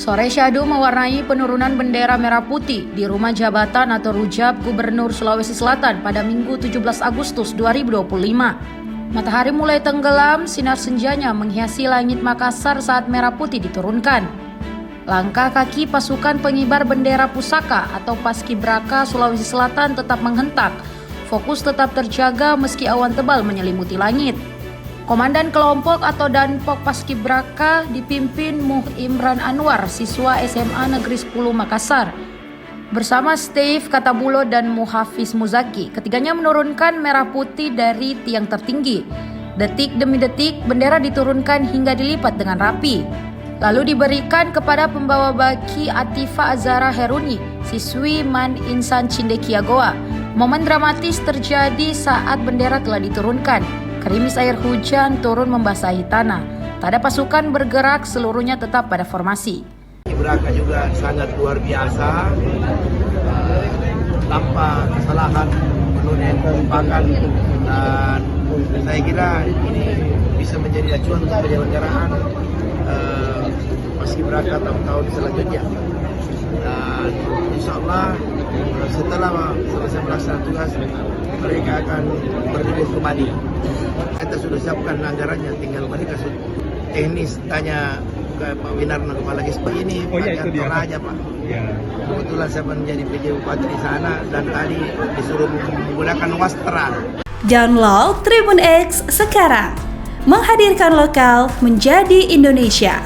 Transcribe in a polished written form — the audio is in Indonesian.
Sore syahdu mewarnai penurunan bendera merah putih di Rumah Jabatan atau Rujab Gubernur Sulawesi Selatan pada Minggu 17 Agustus 2025. Matahari mulai tenggelam, sinar senjanya menghiasi langit Makassar saat merah putih diturunkan. Langkah kaki pasukan pengibar bendera pusaka atau Paskibraka Sulawesi Selatan tetap menghentak. Fokus tetap terjaga meski awan tebal menyelimuti langit. Komandan kelompok atau Danpok Paskibraka dipimpin Muh Imran Anwar, siswa SMA Negeri 10 Makassar. Bersama Steve Katabulo dan Muhafiz Muzaki, ketiganya menurunkan merah putih dari tiang tertinggi. Detik demi detik, bendera diturunkan hingga dilipat dengan rapi. Lalu diberikan kepada pembawa baki Atifa Azara Heruni, siswi Man Insan Cindekiagoa. Momen dramatis terjadi saat bendera telah diturunkan. Gerimis air hujan turun membasahi tanah. Tak ada pasukan bergerak, seluruhnya tetap pada formasi. Paskibraka juga sangat luar biasa, tanpa kesalahan penuh dengan kekompakan, dan saya kira ini bisa menjadi acuan untuk penyelenggaraan Paskibraka tahun-tahun selanjutnya. Dan insya Allah setelah selesai melaksanakan tugas, mereka akan berlibur kembali. Kita sudah siapkan anggarannya, tinggal mereka teknis tanya ke Pak Winarno, kepala Gespa ini pakai Toraja Pak. Kebetulan saya menjadi PJ Bupati di sana dan tadi disuruh menggunakan wastra. Download Tribun X sekarang, menghadirkan lokal menjadi Indonesia.